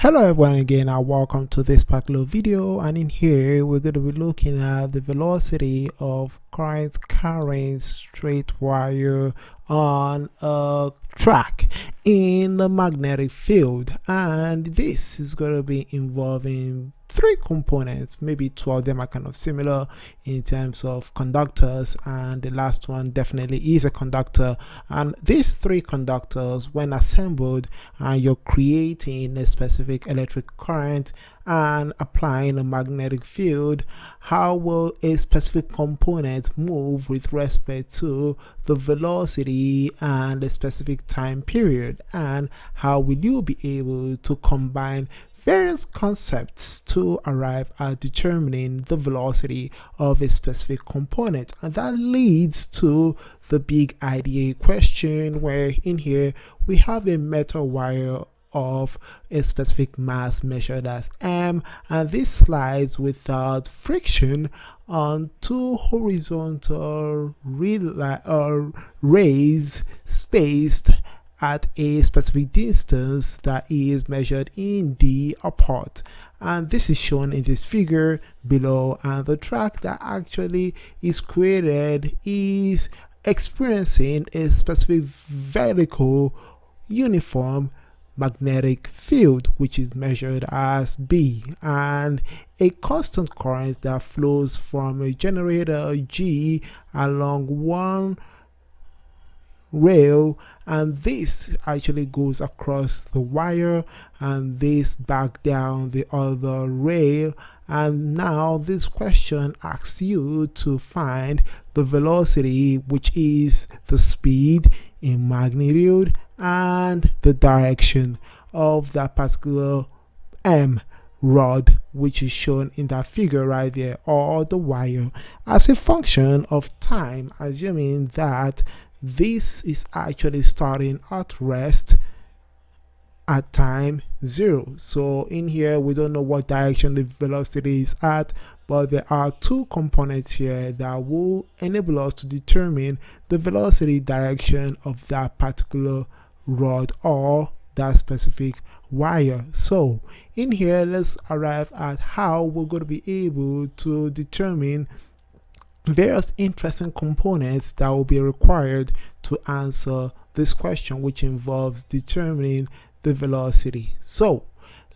Hello everyone again and welcome to this particular video, and in here we're going to be looking at the velocity of current carrying straight wire on a track in the magnetic field, and this is going to be involving three components. Maybe two of them are kind of similar in terms of conductors, and the last one definitely is a conductor. And these three conductors, when assembled and you're creating a specific electric current and applying a magnetic field, how will a specific component move with respect to the velocity and a specific time period, and how will you be able to combine various concepts to arrive at determining the velocity of a specific component. And that leads to the big IDA question, where in here we have a metal wire of a specific mass measured as m, and this slides without friction on two horizontal rays spaced at a specific distance that is measured in d apart, and this is shown in this figure below. And the track that actually is created is experiencing a specific vertical uniform magnetic field, which is measured as B, and a constant current that flows from a generator G along one rail, and this actually goes across the wire and this back down the other rail. And now this question asks you to find the velocity, which is the speed in magnitude and the direction of that particular M rod, which is shown in that figure right there, or the wire, as a function of time, assuming that this is actually starting at rest at time 0. So in here we don't know what direction the velocity is at, but there are two components here that will enable us to determine the velocity direction of that particular rod or that specific wire. So in here, let's arrive at how we're going to be able to determine various interesting components that will be required to answer this question, which involves determining the velocity. So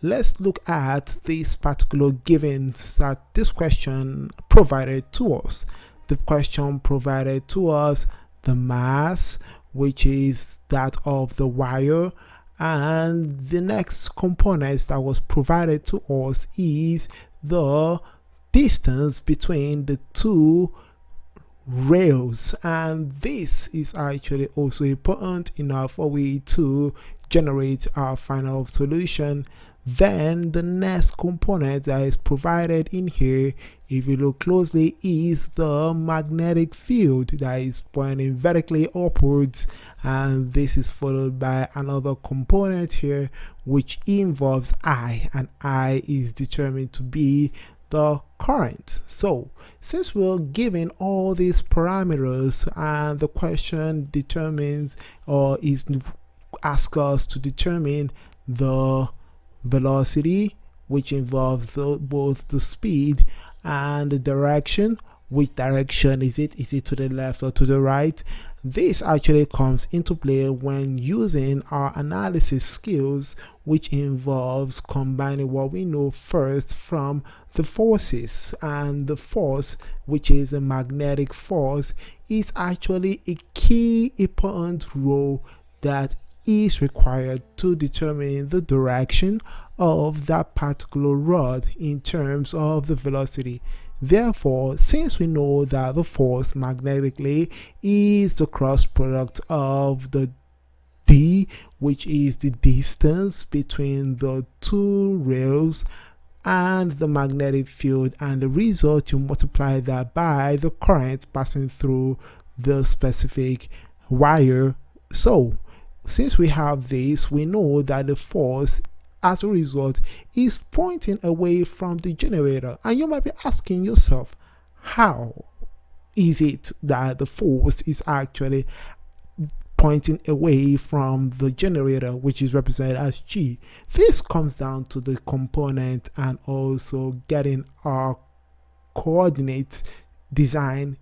let's look at these particular givens that this question provided to us. The question provided to us the mass, which is that of the wire, and the next component that was provided to us is the distance between the two rails, and this is actually also important enough for we to generate our final solution. Then the next component that is provided in here, if you look closely, is the magnetic field that is pointing vertically upwards, and this is followed by another component here which involves I, and I is determined to be the current. So since we're given all these parameters and the question determines or is ask us to determine the velocity, which involves both the speed and the direction. Which direction is it? Is it to the left or to the right? This actually comes into play when using our analysis skills, which involves combining what we know first from the forces. And the force, which is a magnetic force, is actually a key important role that is required to determine the direction of that particular rod in terms of the velocity. Therefore, since we know that the force magnetically is the cross product of the d, which is the distance between the two rails, and the magnetic field, and the result, you multiply that by the current passing through the specific wire. So since we have this, we know that the force as a result is pointing away from the generator. And you might be asking yourself, how is it that the force is actually pointing away from the generator, which is represented as G. This comes down to the component and also getting our coordinates design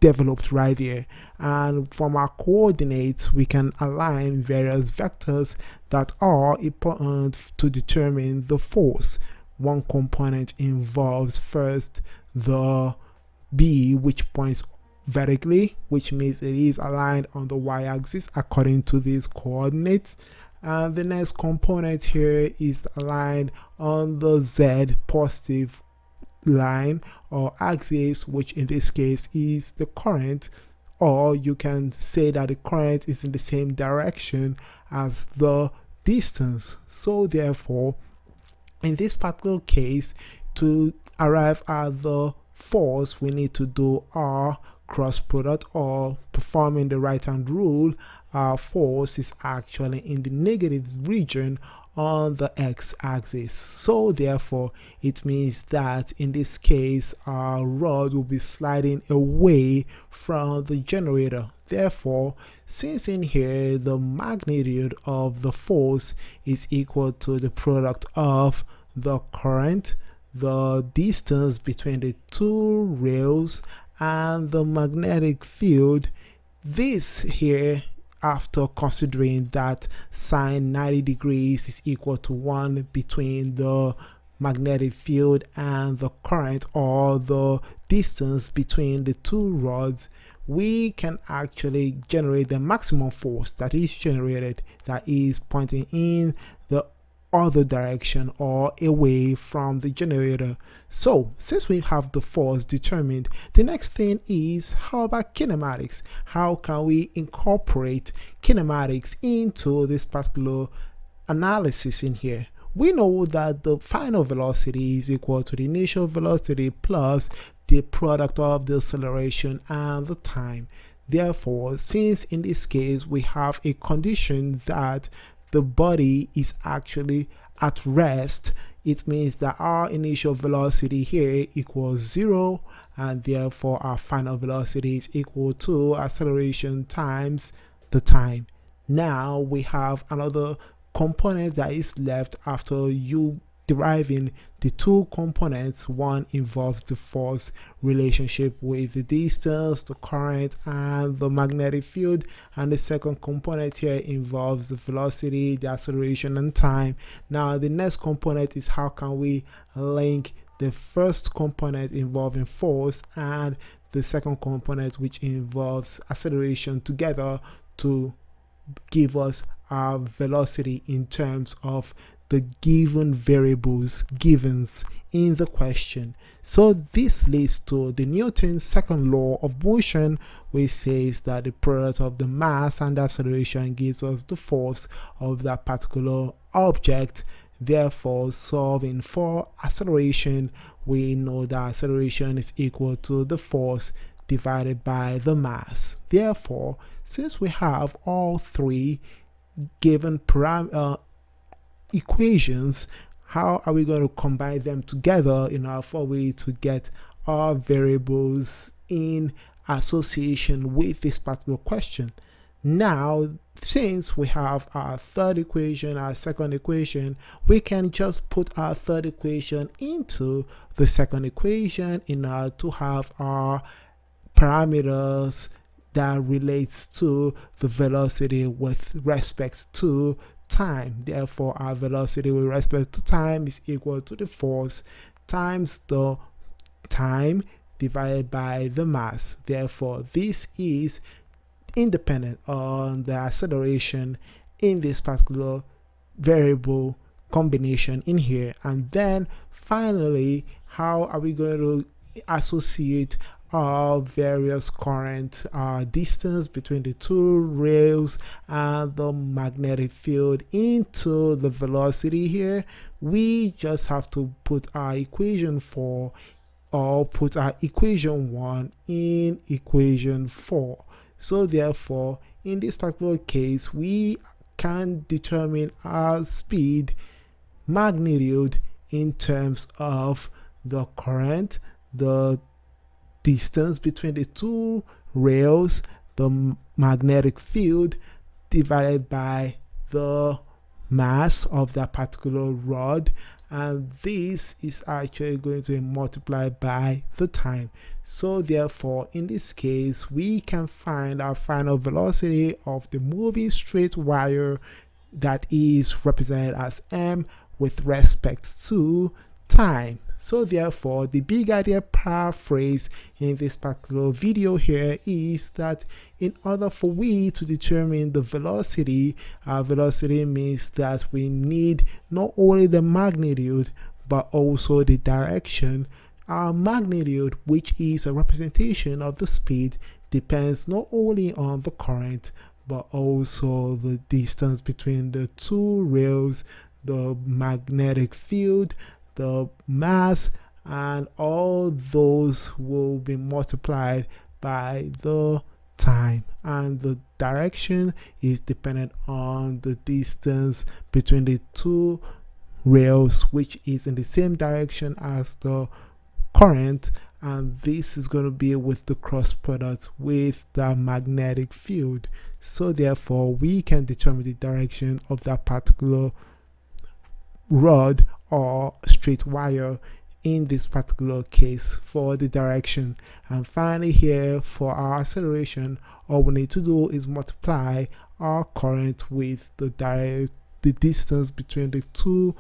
developed right here. And from our coordinates, we can align various vectors that are important to determine the force. One component involves first the B, which points vertically, which means it is aligned on the y-axis according to these coordinates. And the next component here is aligned on the Z positive line or axis, which in this case is the current, or you can say that the current is in the same direction as the distance. So therefore, in this particular case, to arrive at the force, we need to do our cross product, or performing the right hand rule. Our force is actually in the negative region on the x-axis. So therefore, it means that in this case, our rod will be sliding away from the generator. Therefore, since in here the magnitude of the force is equal to the product of the current, the distance between the two rails, and the magnetic field, this here, after considering that sine 90 degrees is equal to 1 between the magnetic field and the current, or the distance between the two rods, we can actually generate the maximum force that is generated, that is pointing in the other direction or away from the generator. So since we have the force determined, the next thing is, how about kinematics? How can we incorporate kinematics into this particular analysis in here? We know that the final velocity is equal to the initial velocity plus the product of the acceleration and the time. Therefore, since in this case we have a condition that the body is actually at rest, it means that our initial velocity here equals 0, and therefore our final velocity is equal to acceleration times the time. Now we have another component that is left after you deriving the two components. One involves the force relationship with the distance, the current, and the magnetic field, and the second component here involves the velocity, the acceleration, and time. Now the next component is, how can we link the first component involving force and the second component which involves acceleration together to give us our velocity in terms of the given variables givens in the question. So this leads to the Newton's second law of motion, which says that the product of the mass and the acceleration gives us the force of that particular object. Therefore, solving for acceleration, we know that acceleration is equal to the force divided by the mass. Therefore, since we have all three given equations, how are we going to combine them together in our way to get our variables in association with this particular question? Now, since we have our third equation, our second equation, we can just put our third equation into the second equation in order to have our parameters that relates to the velocity with respect to time. Therefore, our velocity with respect to time is equal to the force times the time divided by the mass. Therefore, this is independent on the acceleration in this particular variable combination in here. And then finally, how are we going to associate our various current distance between the two rails and the magnetic field into the velocity here? We just have to put our equation 4, or put our equation 1 in equation 4. So therefore, in this particular case, we can determine our speed magnitude in terms of the current, the distance between the two rails, the magnetic field, divided by the mass of that particular rod, and this is actually going to be multiplied by the time. So therefore, in this case, we can find our final velocity of the moving straight wire, that is represented as m, with respect to time. So therefore, the big idea paraphrase in this particular video here is that in order for we to determine the velocity, our velocity means that we need not only the magnitude but also the direction. Our magnitude, which is a representation of the speed, depends not only on the current but also the distance between the two rails, the magnetic field, the mass, and all those will be multiplied by the time, and the direction is dependent on the distance between the two rails, which is in the same direction as the current, and this is going to be with the cross product with the magnetic field. So therefore, we can determine the direction of that particular rod or straight wire in this particular case for the direction. And finally, here for our acceleration, all we need to do is multiply our current with the distance between the two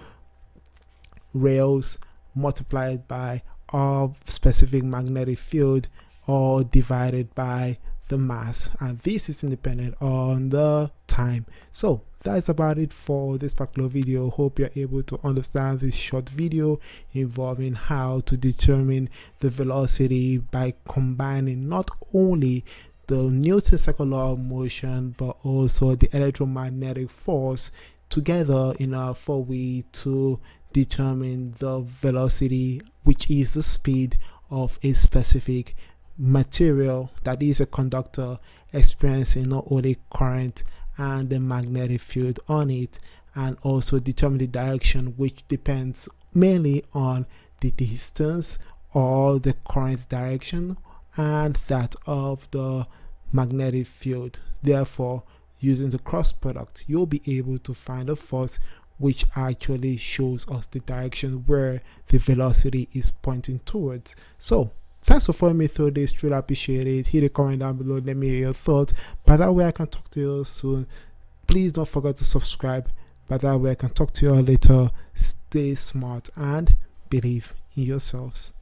rails multiplied by our specific magnetic field, or divided by the mass, and this is independent on the time. So that's about it for this particular video. Hope you're able to understand this short video involving how to determine the velocity by combining not only the Newton's second law of motion but also the electromagnetic force together in order for we to determine the velocity, which is the speed of a specific material, that is a conductor, experiencing not only current and the magnetic field on it, and also determine the direction, which depends mainly on the distance or the current direction and that of the magnetic field. Therefore, using the cross product, you'll be able to find a force which actually shows us the direction where the velocity is pointing towards. So thanks for following me through this. Truly appreciate it. Hit a comment down below. Let me hear your thoughts. By that way, I can talk to you soon. Please don't forget to subscribe. By that way, I can talk to you later. Stay smart and believe in yourselves.